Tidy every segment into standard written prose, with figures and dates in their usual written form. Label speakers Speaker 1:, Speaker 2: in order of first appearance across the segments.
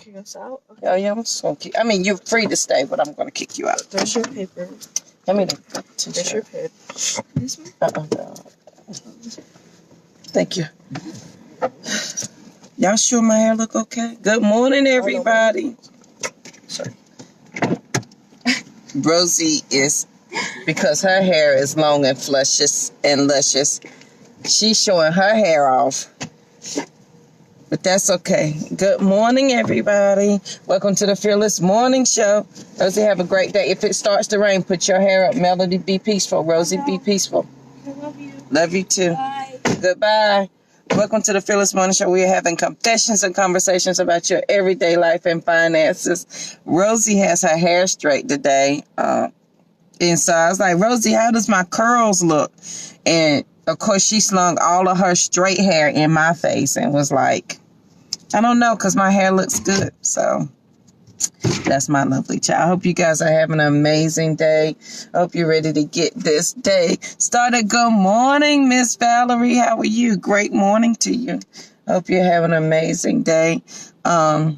Speaker 1: Kick us out? Okay.
Speaker 2: Oh, yeah, I'm just gonna kick. I mean, you're free to stay, but I'm gonna kick you out.
Speaker 1: There's your paper.
Speaker 2: Let me
Speaker 1: There's your pen. This one?
Speaker 2: No. Thank you. Y'all sure my hair look okay? Good morning, everybody. Sorry. Rosie is, because her hair is long and luscious, she's showing her hair off. But that's okay. Good morning, everybody. Welcome to the Fearless Morning Show. Rosie, have a great day. If it starts to rain, put your hair up. Melody, be peaceful. Rosie, be peaceful.
Speaker 1: I love you.
Speaker 2: Love you too.
Speaker 1: Bye.
Speaker 2: Goodbye. Welcome to the Fearless Morning Show. We are having confessions and conversations about your everyday life and finances. Rosie has her hair straight today. And so I was like, Rosie, how does my curls look? And of course, she slung all of her straight hair in my face and was like, I don't know, because my hair looks good. So that's my lovely child. I hope you guys are having an amazing day. I hope you're ready to get this day started. Good morning, Miss Valerie. How are you? Great morning to you. I hope you're having an amazing day. And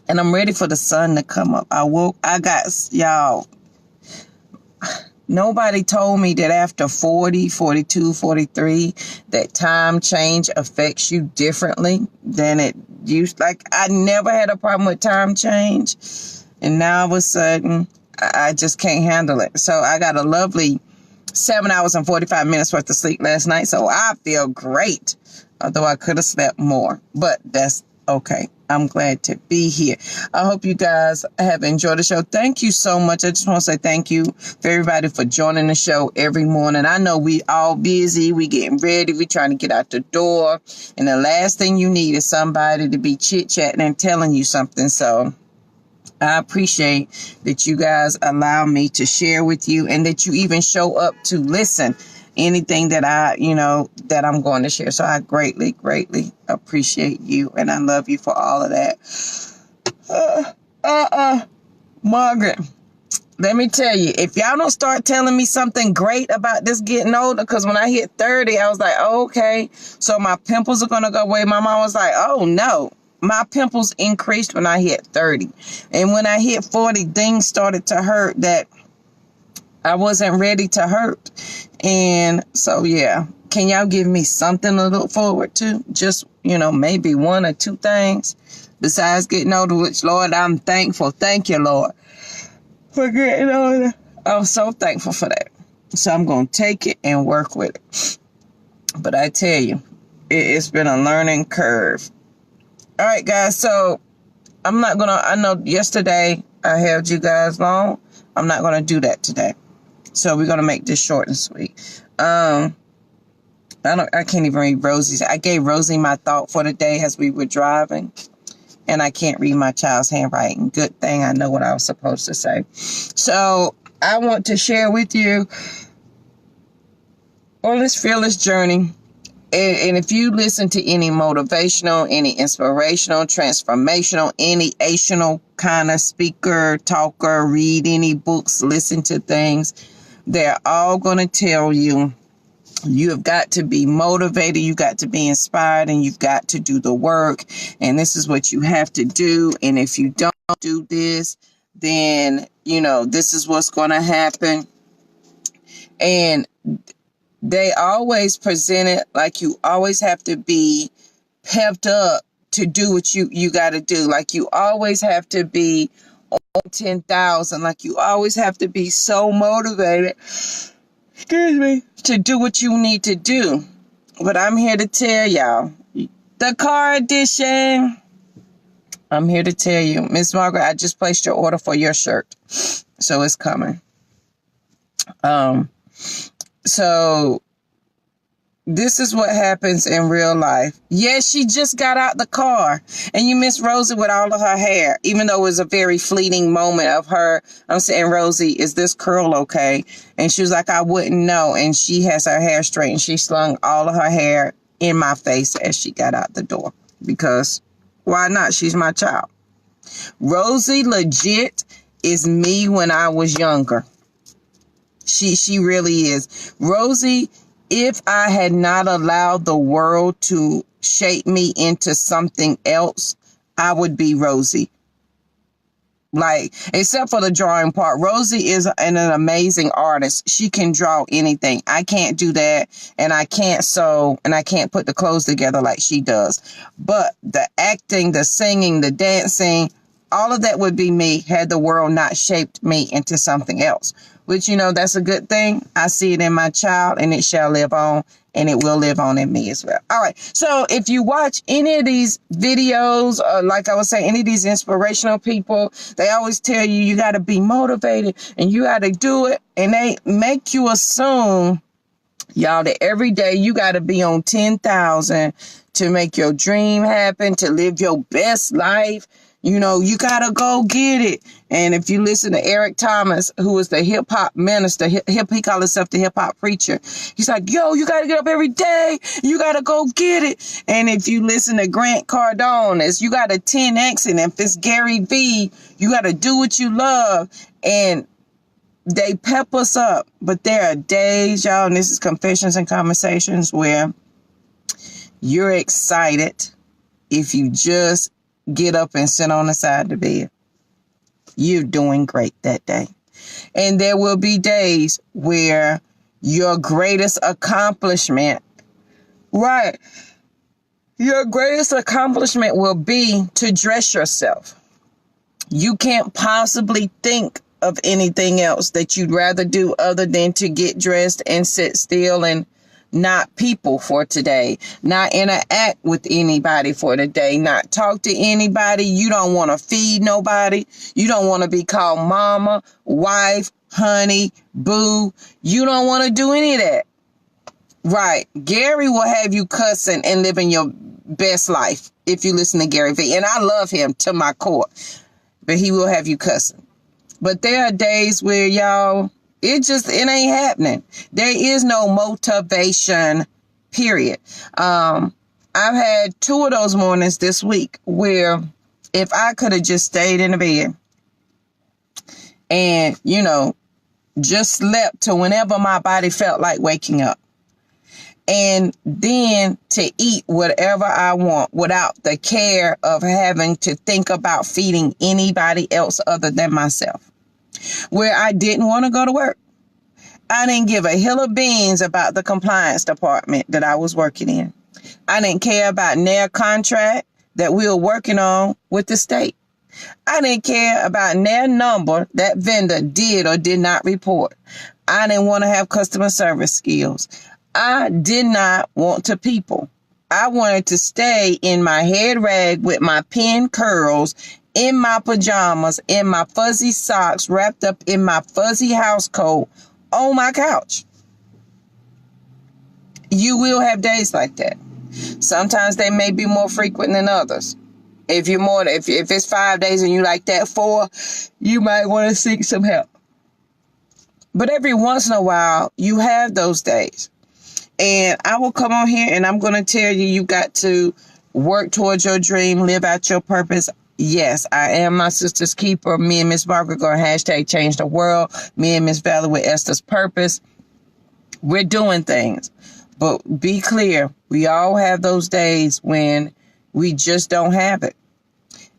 Speaker 2: I'm ready for the sun to come up. Y'all, nobody told me that after 40, 42, 43, that time change affects you differently than it used. Like, I never had a problem with time change. And now all of a sudden, I just can't handle it. So I got a lovely 7 hours and 45 minutes worth of sleep last night. So I feel great. Although I could have slept more. But that's okay. I'm glad to be here. I hope you guys have enjoyed the show. Thank you so much. I just want to say thank you for everybody for joining the show every morning. I know we all busy. We getting ready. We trying to get out the door. And the last thing you need is somebody to be chit-chatting and telling you something. So I appreciate that you guys allow me to share with you and that you even show up to listen anything that that I'm going to share. So I greatly, greatly appreciate you. And I love you for all of that. Margaret, let me tell you, if y'all don't start telling me something great about this getting older, because when I hit 30, I was like, oh, okay, so my pimples are going to go away. My mom was like, oh, no. My pimples increased when I hit 30. And when I hit 40, things started to hurt that I wasn't ready to hurt. And so, yeah, can y'all give me something to look forward to? Just, maybe one or two things besides getting older, which, Lord, I'm thankful. Thank you, Lord, for getting older. I'm so thankful for that. So I'm going to take it and work with it. But I tell you, it's been a learning curve. All right, guys. So I know yesterday I held you guys long. I'm not going to do that today. So we're going to make this short and sweet. I can't even read Rosie's. I gave Rosie my thought for the day as we were driving. And I can't read my child's handwriting. Good thing I know what I was supposed to say. So I want to share with you on this fearless journey. And if you listen to any motivational, any inspirational, transformational, any ational kind of speaker, talker, read any books, listen to things, they're all going to tell you, you have got to be motivated, you got to be inspired, and you've got to do the work. And this is what you have to do. And if you don't do this, then, this is what's going to happen. And they always present it like you always have to be pepped up to do what you got to do. Like you always have to be on 10,000. Like you always have to be so motivated, to do what you need to do. But I'm here to tell y'all, the car edition. I'm here to tell you, Miss Margaret, I just placed your order for your shirt. So it's coming. So this is what happens in real life. Yes, she just got out the car and you miss Rosie with all of her hair, even though it was a very fleeting moment of her. I'm saying, Rosie, is this curl okay? And she was like, I wouldn't know. And she has her hair straight and she slung all of her hair in my face as she got out the door because why not? She's my child. Rosie legit is me when I was younger. She really is. Rosie, if I had not allowed the world to shape me into something else, I would be Rosie. Like, except for the drawing part, Rosie is an amazing artist. She can draw anything. I can't do that, and I can't sew, and I can't put the clothes together like she does. But the acting, the singing, the dancing, all of that would be me had the world not shaped me into something else. Which, you know, that's a good thing. I see it in my child, and it shall live on, and it will live on in me as well. All right. So if you watch any of these videos, like I was saying, any of these inspirational people, they always tell you, you got to be motivated and you got to do it. And they make you assume, y'all, that every day you got to be on 10,000 to make your dream happen, to live your best life. You know, you got to go get it. And if you listen to Eric Thomas, who is the hip hop minister, he called himself the hip hop preacher. He's like, yo, you got to get up every day. You got to go get it. And if you listen to Grant Cardone, it's you got to 10X. And if it's Gary Vee, you got to do what you love. And they pep us up. But there are days, y'all, and this is Confessions and Conversations, where you're excited if you just get up and sit on the side of the bed. You're doing great that day. And there will be days where your greatest accomplishment, right, your greatest accomplishment will be to dress yourself. You can't possibly think of anything else that you'd rather do other than to get dressed and sit still and not people for today, not interact with anybody for today, not talk to anybody. You don't want to feed nobody. You don't want to be called mama, wife, honey, boo. You don't want to do any of that. Right. Gary will have you cussing and living your best life if you listen to Gary Vee. And I love him to my core, but he will have you cussing. But there are days where, y'all, it ain't happening. There is no motivation, period. I've had 2 of those mornings this week where if I could have just stayed in the bed and, you know, just slept to whenever my body felt like waking up, and then to eat whatever I want without the care of having to think about feeding anybody else other than myself. Where I didn't want to go to work. I didn't give a hill of beans about the compliance department that I was working in. I didn't care about their contract that we were working on with the state. I didn't care about their number that vendor did or did not report. I didn't want to have customer service skills. I did not want to people. I wanted to stay in my head rag with my pin curls, in my pajamas, in my fuzzy socks, wrapped up in my fuzzy house coat on my couch. You will have days like that. Sometimes they may be more frequent than others. If it's 5 days and you like that 4, you might want to seek some help. But every once in a while, you have those days. And I will come on here and I'm going to tell you, you got to work towards your dream, live out your purpose. Yes, I am my sister's keeper. Me and Miss Margaret going to #change the world. Me and Miss Valerie with Esther's Purpose. We're doing things. But be clear, we all have those days when we just don't have it.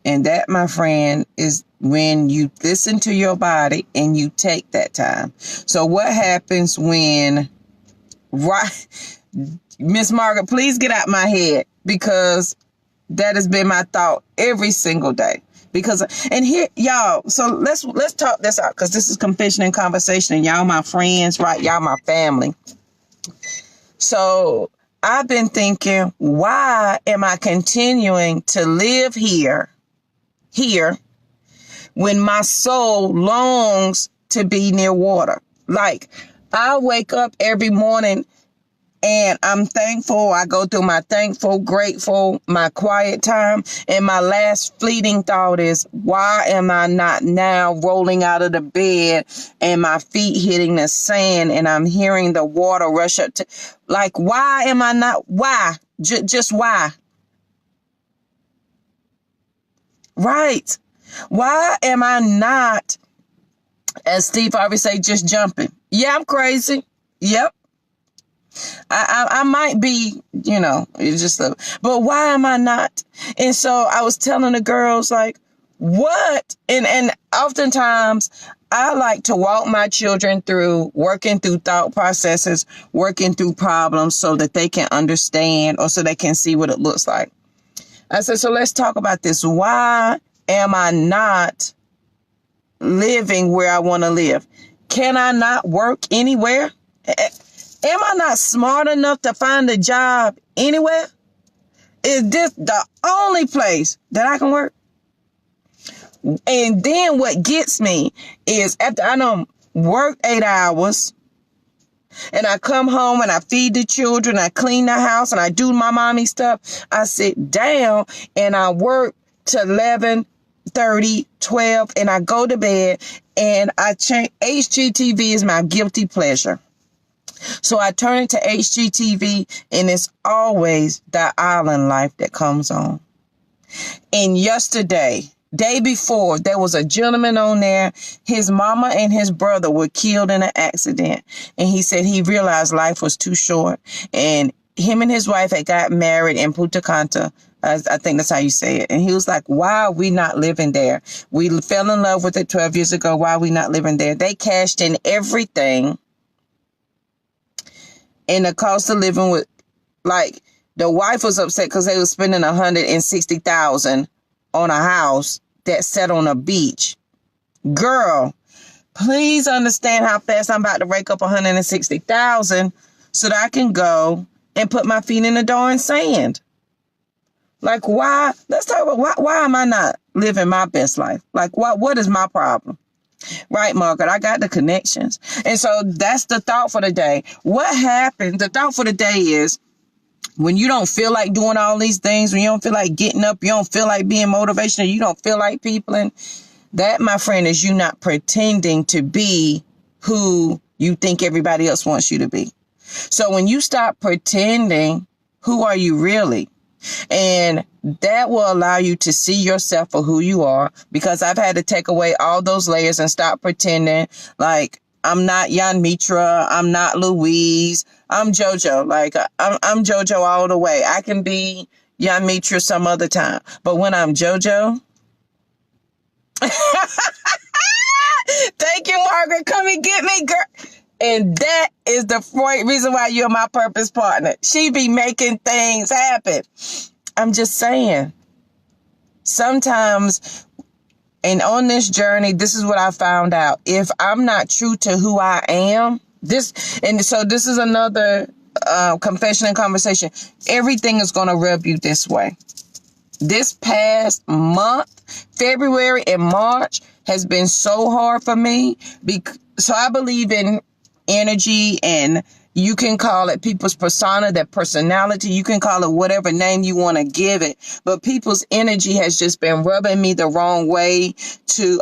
Speaker 2: And that, my friend, is when you listen to your body and you take that time. So what happens when, right, Miss Margaret, please get out my head, because that has been my thought every single day. Because, and here, y'all, so let's talk this out, because this is Confession and Conversation, and y'all my friends, right? Y'all my family. So I've been thinking, why am I continuing to live here, when my soul longs to be near water? Like, I wake up every morning and I'm thankful. I go through my thankful, grateful, my quiet time. And my last fleeting thought is, why am I not now rolling out of the bed and my feet hitting the sand and I'm hearing the water rush up to, like, why am I not? Why? Just why? Right. Why am I not, as Steve Harvey say, just jumping? Yeah, I'm crazy. Yep. I might be, it's just but why am I not? And so I was telling the girls, like, what? And oftentimes I like to walk my children through working through thought processes, working through problems so that they can understand or so they can see what it looks like. I said, so let's talk about this. Why am I not living where I want to live? Can I not work anywhere? Am I not smart enough to find a job anywhere? Is this the only place that I can work? And then what gets me is after I done work 8 hours and I come home and I feed the children, I clean the house and I do my mommy stuff, I sit down and I work to 11:30, 12, and I go to bed and I change. HGTV is my guilty pleasure. So I turn it to HGTV and it's always the island life that comes on. And yesterday, day before, there was a gentleman on there. His mama and his brother were killed in an accident. And he said he realized life was too short. And him and his wife had got married in Punta Cana. I think that's how you say it. And he was like, why are we not living there? We fell in love with it 12 years ago. Why are we not living there? They cashed in everything. And the cost of living with, like, the wife was upset because they were spending $160,000 on a house that sat on a beach. Girl, please understand how fast I'm about to rake up $160,000 so that I can go and put my feet in the darn sand. Like, why? Let's talk about why am I not living my best life? Like, what is my problem? Right, Margaret, I got the connections. And so that's the thought for the day. What happened? The thought for the day is when you don't feel like doing all these things, when you don't feel like getting up, you don't feel like being motivational, you don't feel like peopling, that, my friend, is you not pretending to be who you think everybody else wants you to be. So when you stop pretending, who are you really? And that will allow you to see yourself for who you are, because I've had to take away all those layers and stop pretending like I'm not Jan Mitra, I'm not Louise, I'm JoJo. Like I'm JoJo all the way. I can be Jan Mitra some other time, but when I'm JoJo, thank you, Margaret, come and get me, girl. And that is the reason why you're my purpose partner. She be making things happen. I'm just saying, sometimes, and on this journey, this is what I found out. If I'm not true to who I am, this is another confession and conversation. Everything is going to rub you this way. This past month, February and March, has been so hard for me. So I believe in energy, and you can call it people's persona, their personality. You can call it whatever name you want to give it. But people's energy has just been rubbing me the wrong way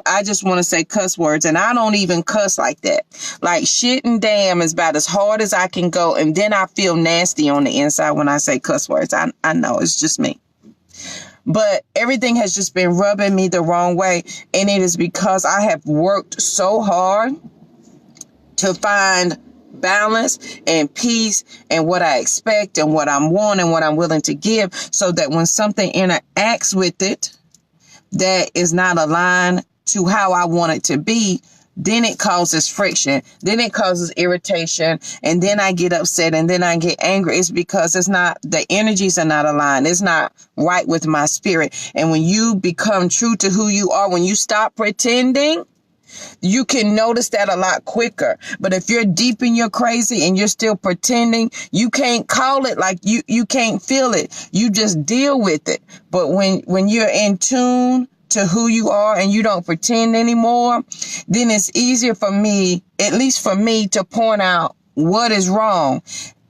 Speaker 2: I just want to say cuss words. And I don't even cuss like that. Like shit and damn is about as hard as I can go. And then I feel nasty on the inside when I say cuss words. I know it's just me. But everything has just been rubbing me the wrong way. And it is because I have worked so hard to find balance and peace and what I expect and what I'm wanting and what I'm willing to give, so that when something interacts with it that is not aligned to how I want it to be, then it causes friction, then it causes irritation, and then I get upset and then I get angry. It's because the energies are not aligned. It's not right with my spirit. And when you become true to who you are, when you stop pretending, you can notice that a lot quicker. But if you're deep in your crazy and you're still pretending, you can't call it, like you can't feel it. You just deal with it. But when you're in tune to who you are and you don't pretend anymore, then it's easier for me, at least for me, to point out what is wrong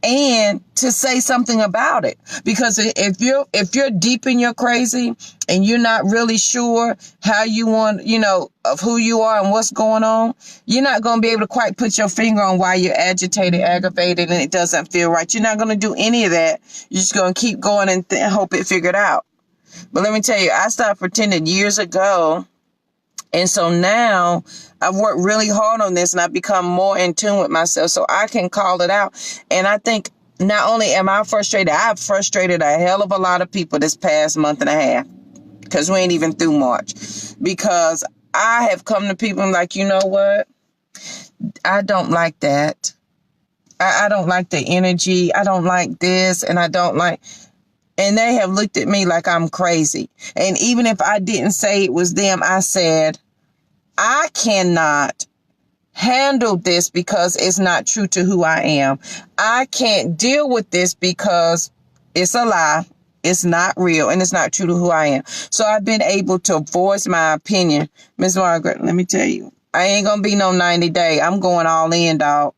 Speaker 2: and to say something about it. Because if you're deep in your crazy and you're not really sure how you want, of who you are and what's going on, you're not going to be able to quite put your finger on why you're agitated, aggravated, and it doesn't feel right. You're not going to do any of that. You're just going to keep going and hope it figured out. But let me tell you, I stopped pretending years ago. And so now I've worked really hard on this and I've become more in tune with myself so I can call it out. And I think not only am I frustrated, I've frustrated a hell of a lot of people this past month and a half, because we ain't even through March. Because I have come to people and like, you know what? I don't like that. I don't like the energy. I don't like this. And I don't like... And they have looked at me like I'm crazy. And even if I didn't say it was them, I said, I cannot handle this because it's not true to who I am. I can't deal with this because it's a lie. It's not real and it's not true to who I am. So I've been able to voice my opinion. Miss Margaret, let me tell you, I ain't going to be no 90 day. I'm going all in, dog.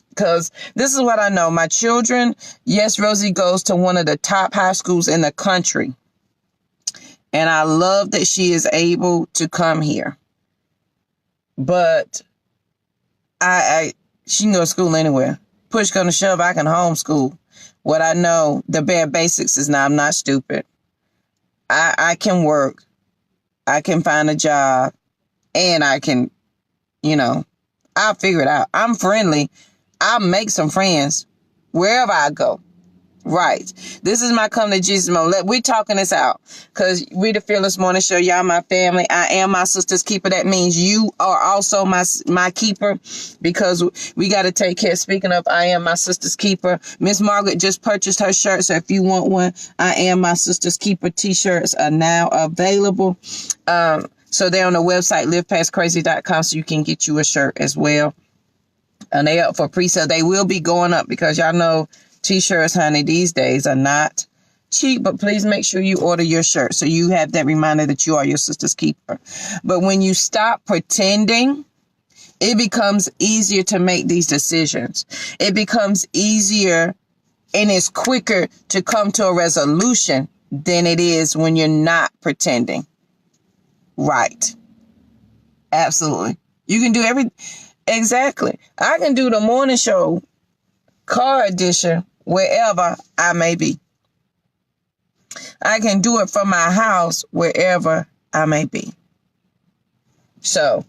Speaker 2: Because this is what I know. My children, yes, Rosie goes to one of the top high schools in the country. And I love that she is able to come here. But she can go to school anywhere. Push come to shove, I can homeschool. What I know, the bare basics is now I'm not stupid. I can work. I can find a job. And I can, I'll figure it out. I'm friendly. I'll make some friends wherever I go. Right. This is my come to Jesus moment. We're talking this out because we the Fearless Morning Show. Y'all my family. I am my sister's keeper. That means you are also my keeper because we got to take care. Speaking of, I am my sister's keeper. Miss Margaret just purchased her shirt. So if you want one, I am my sister's keeper t-shirts are now available. So they're on the website, livepastcrazy.com, so you can get you a shirt as well. And they up for pre-sale. They will be going up because y'all know t-shirts, honey, these days are not cheap, but please make sure you order your shirt so you have that reminder that you are your sister's keeper. But when you stop pretending, it becomes easier to make these decisions. It becomes easier and it's quicker to come to a resolution than it is when you're not pretending. Right. Absolutely. You can do everything. Exactly. I can do the morning show, car edition, wherever I may be. I can do it from my house, wherever I may be. So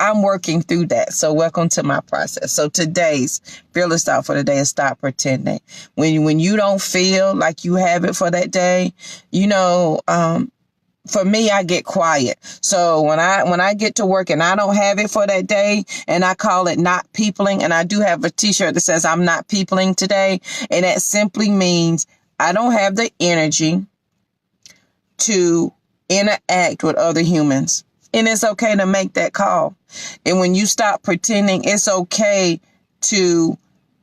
Speaker 2: I'm working through that. So welcome to my process. So today's fearless thought for the day is stop pretending. When you don't feel like you have it for that day, for me, I get quiet. So when I get to work and I don't have it for that day and I call it not peopling, and I do have a t-shirt that says I'm not peopling today. And that simply means I don't have the energy to interact with other humans. And it's okay to make that call. And when you stop pretending, it's okay to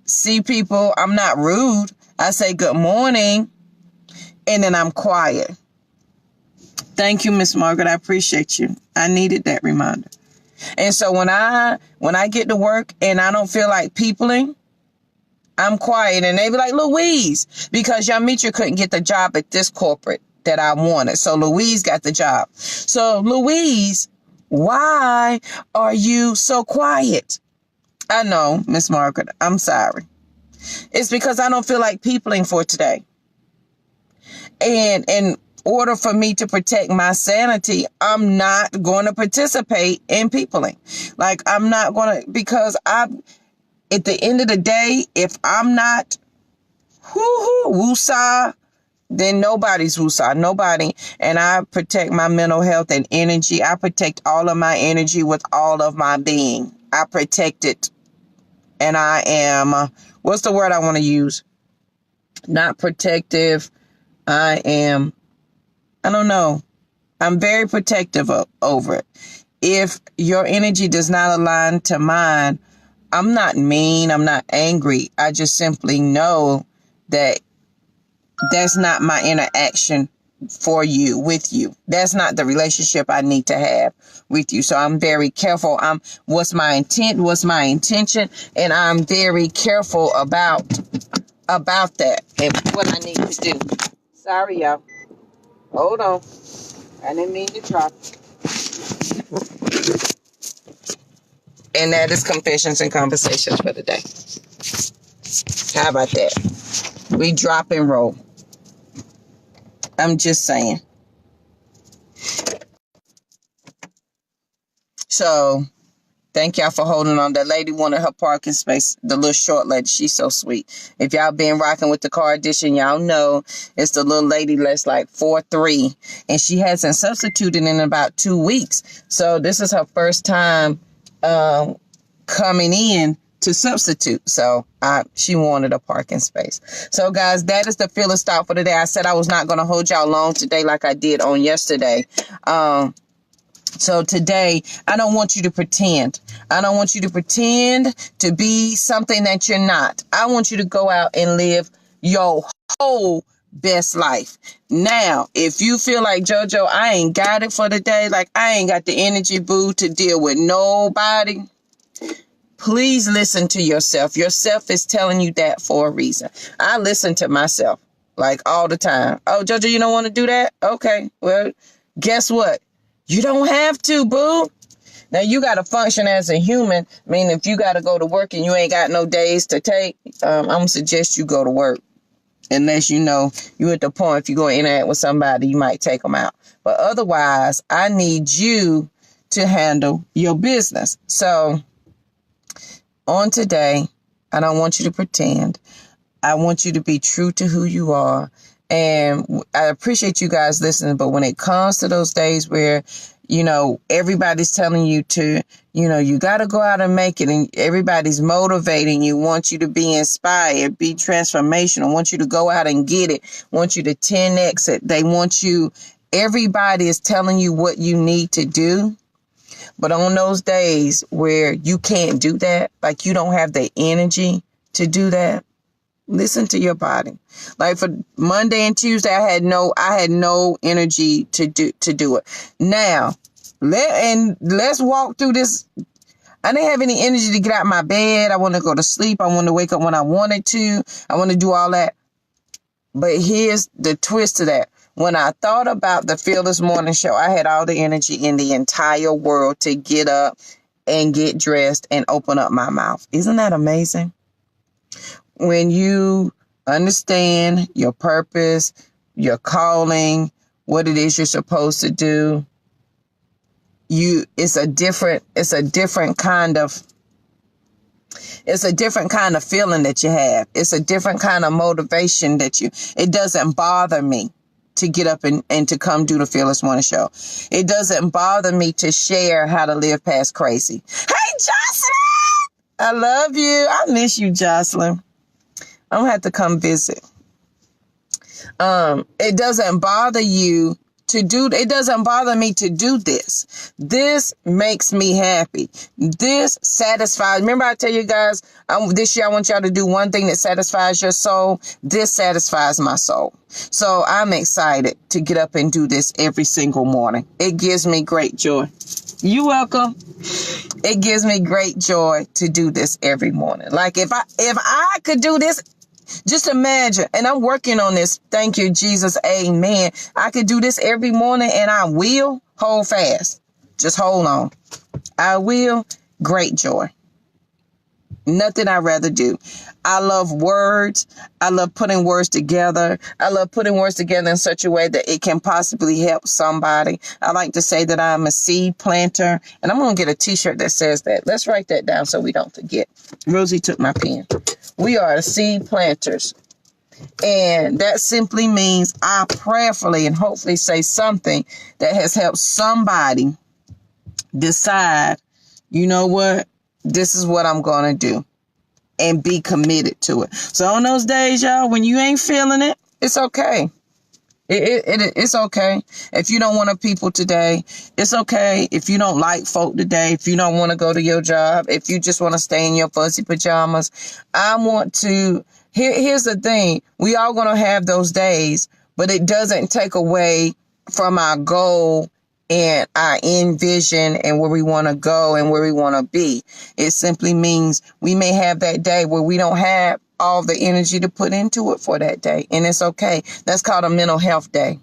Speaker 2: see people. I'm not rude. I say good morning and then I'm quiet. Thank you, Miss Margaret. I appreciate you. I needed that reminder. And so when I get to work and I don't feel like peopling, I'm quiet. And they be like, Louise, because Yamitra couldn't get the job at this corporate that I wanted. So Louise got the job. So Louise, why are you so quiet? I know, Miss Margaret, I'm sorry. It's because I don't feel like peopling for today. And in order for me to protect my sanity, I'm not going to participate in peopling. Like I'm not going to, because at the end of the day, if I'm not woosah, then nobody's woosah, nobody. And I protect my mental health and energy. I protect all of my energy with all of my being. I protect it. And I am, what's the word I want to use? Not protective. I don't know. I'm very protective over it. If your energy does not align to mine, I'm not mean. I'm not angry. I just simply know that that's not my interaction for you, with you. That's not the relationship I need to have with you. So I'm very careful. What's my intent? What's my intention? And I'm very careful about that and what I need to do. Sorry, y'all. Hold on. I didn't mean to drop. And that is Confessions and Conversations for the day. How about that? We drop and roll. I'm just saying. So thank y'all for holding on. That lady wanted her parking space. The little short lady, she's so sweet. If y'all been rocking with the car edition, y'all know it's the little lady that's like 4'3", and she hasn't substituted in about 2 weeks. So this is her first time coming in to substitute. So she wanted a parking space. So guys, that is the Fearless Thought for today. I said I was not going to hold y'all long today like I did on yesterday. So today, I don't want you to pretend. I don't want you to pretend to be something that you're not. I want you to go out and live your whole best life. Now, if you feel like, JoJo, I ain't got it for the day, like I ain't got the energy, boo, to deal with nobody, please listen to yourself. Yourself is telling you that for a reason. I listen to myself like all the time. Oh, JoJo, you don't want to do that? Okay, well, guess what? You don't have to, boo. Now, you got to function as a human. I mean, if you got to go to work and you ain't got no days to take, I'm going to suggest you go to work. Unless you know you at the point, if you go interact with somebody, you might take them out. But otherwise, I need you to handle your business. So on today, I don't want you to pretend. I want you to be true to who you are. And I appreciate you guys listening, but when it comes to those days where, you know, everybody's telling you to, you know, you got to go out and make it, and everybody's motivating you, want you to be inspired, be transformational, want you to go out and get it, want you to 10x it. They want you, everybody is telling you what you need to do. But on those days where you can't do that, like you don't have the energy to do that, listen to your body. Like for Monday and Tuesday, I had no energy to do it. Now, let's walk through this. I didn't have any energy to get out of my bed. I want to go to sleep. I want to wake up when I wanted to. I want to do all that. But here's the twist to that. When I thought about the Fearless Morning Show, I had all the energy in the entire world to get up and get dressed and open up my mouth. Isn't that amazing? When you understand your purpose, your calling, what it is you're supposed to do, it's a different kind of feeling that you have. It's a different kind of motivation it doesn't bother me to get up and to come do the Fearless Morning Show. It doesn't bother me to share how to live past crazy. Hey, Jocelyn! I love you. I miss you, Jocelyn. I'm going to have to come visit. It doesn't bother you it doesn't bother me to do this. This makes me happy. This satisfies. Remember I tell you guys, this year I want y'all to do one thing that satisfies your soul. This satisfies my soul. So I'm excited to get up and do this every single morning. It gives me great joy. You're welcome. It gives me great joy to do this every morning. Like if I could do this, just imagine, and I'm working on this. Thank you, Jesus. Amen. I could do this every morning, and I will. Hold fast. Just hold on. I will. Great joy. Nothing I'd rather do. I love words. I love putting words together. I love putting words together in such a way that it can possibly help somebody. I like to say that I'm a seed planter, and I'm going to get a t-shirt that says that. Let's write that down so we don't forget. Rosie took my pen. We are seed planters. And that simply means I prayerfully and hopefully say something that has helped somebody decide, you know what? This is what I'm going to do, and be committed to it. So on those days, y'all, when you ain't feeling it, it's okay. It's okay. If you don't want to people today, it's okay. If you don't like folk today, if you don't want to go to your job, if you just want to stay in your fuzzy pajamas, here's the thing. We all going to have those days, but it doesn't take away from our goal and our end vision and where we want to go and where we want to be. It simply means we may have that day where we don't have all the energy to put into it for that day. And it's okay. That's called a mental health day.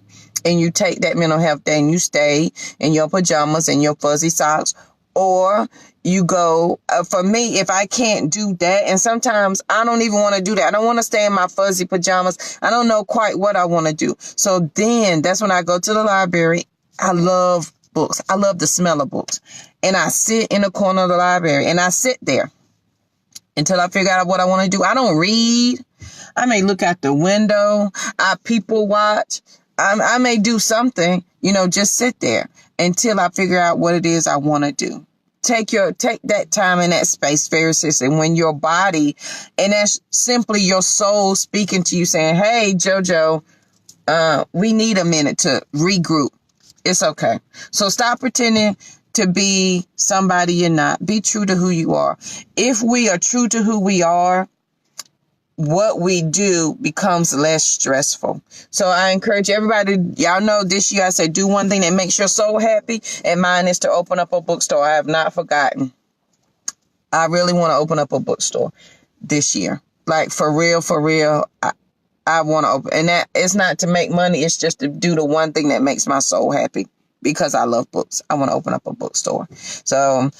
Speaker 2: And you take that mental health day and you stay in your pajamas and your fuzzy socks, or you go, for me, if I can't do that, and sometimes I don't even want to do that. I don't want to stay in my fuzzy pajamas. I don't know quite what I want to do. So then that's when I go to the library. I love books. I love the smell of books. And I sit in the corner of the library and I sit there until I figure out what I want to do. I don't read. I may look out the window. I people watch. I may do something, just sit there until I figure out what it is I want to do. Take that time in that space very seriously. When your body, and that's simply your soul speaking to you saying, hey, JoJo, we need a minute to regroup. It's okay. So stop pretending to be somebody you're not. Be true to who you are. If we are true to who we are, what we do becomes less stressful. So I encourage everybody, y'all know this year I say do one thing that makes your soul happy, and mine is to open up a bookstore. I have not forgotten. I really want to open up a bookstore this year. Like for real, I want to open, and that it's not to make money. It's just to do the one thing that makes my soul happy because I love books. I want to open up a bookstore. So,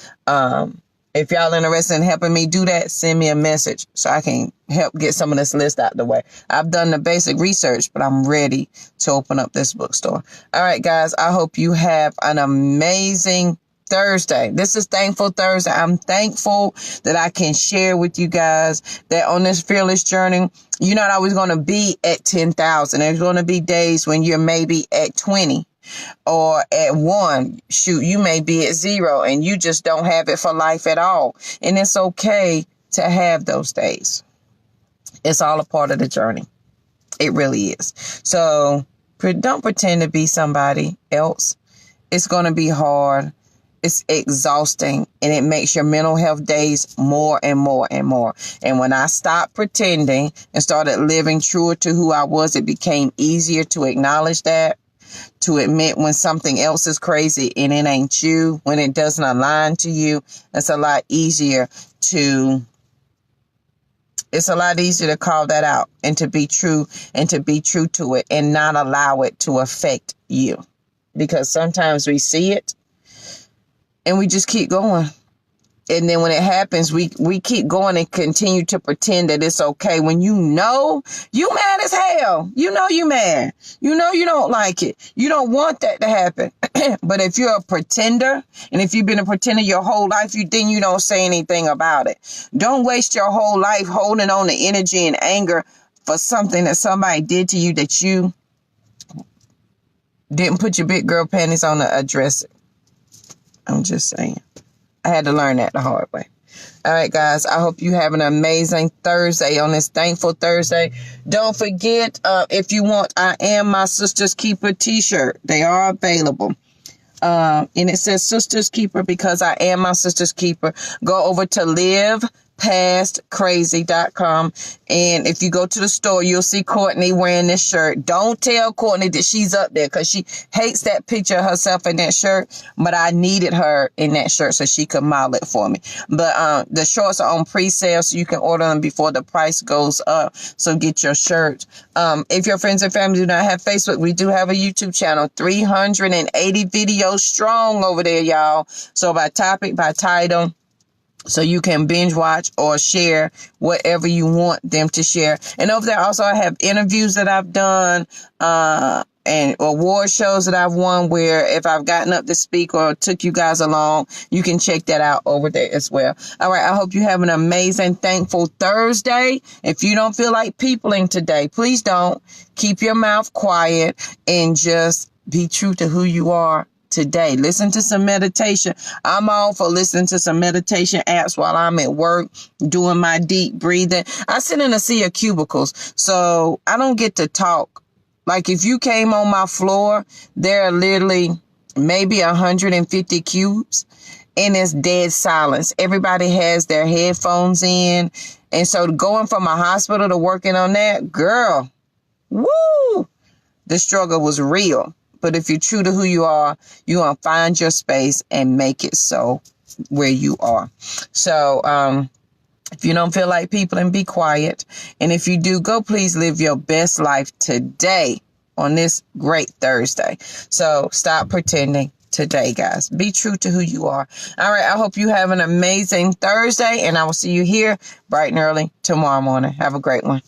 Speaker 2: if y'all interested in helping me do that, send me a message so I can help get some of this list out the way. I've done the basic research, but I'm ready to open up this bookstore. All right, guys, I hope you have an amazing Thursday. This is Thankful Thursday. I'm thankful that I can share with you guys that on this fearless journey, you're not always going to be at 10,000. There's going to be days when you're maybe at 20. Or at 1, shoot, you may be at 0 and you just don't have it for life at all. And it's okay to have those days. It's all a part of the journey. It really is. So don't pretend to be somebody else. It's going to be hard. It's exhausting, and it makes your mental health days more and more and more. And when I stopped pretending and started living truer to who I was, it became easier to acknowledge that. To admit when something else is crazy and it ain't you, when it doesn't align to you, it's a lot easier to call that out and to be true to it and not allow it to affect you. Because sometimes we see it and we just keep going. And then when it happens, we keep going and continue to pretend that it's okay when you know you mad as hell. You know you mad. You know you don't like it. You don't want that to happen. But if you're a pretender, and if you've been a pretender your whole life, then you don't say anything about it. Don't waste your whole life holding on to energy and anger for something that somebody did to you that you didn't put your big girl panties on to address it. I'm just saying. I had to learn that the hard way. All right, guys, I hope you have an amazing Thursday on this Thankful Thursday. Don't forget, if you want, I Am My Sister's Keeper t-shirt. They are available. And it says Sister's Keeper because I am my sister's keeper. Go over to livepastcrazy.com. And if you go to the store, you'll see Courtney wearing this shirt. Don't tell Courtney that she's up there because she hates that picture of herself in that shirt. But I needed her in that shirt so she could model it for me. But the shorts are on pre-sale, so you can order them before the price goes up. So get your shirt. If your friends and family do not have Facebook, we do have a YouTube channel. 380 videos strong over there, y'all. So by topic, by title. So you can binge watch or share whatever you want them to share. And over there also I have interviews that I've done and award shows that I've won where if I've gotten up to speak or took you guys along, you can check that out over there as well. All right. I hope you have an amazing, thankful Thursday. If you don't feel like peopling today, please don't. Keep your mouth quiet and just be true to who you are today. Listen to some meditation. I'm all for listening to some meditation apps while I'm at work doing my deep breathing. I sit in a sea of cubicles, so I don't get to talk. Like if you came on my floor, there are literally maybe 150 cubes and it's dead silence. Everybody has their headphones in. And so going from a hospital to working on that, girl, woo, the struggle was real. But if you're true to who you are, you're going to find your space and make it so where you are. So if you don't feel like people, then be quiet. And if you do, go please live your best life today on this great Thursday. So stop pretending today, guys. Be true to who you are. All right. I hope you have an amazing Thursday, and I will see you here bright and early tomorrow morning. Have a great one.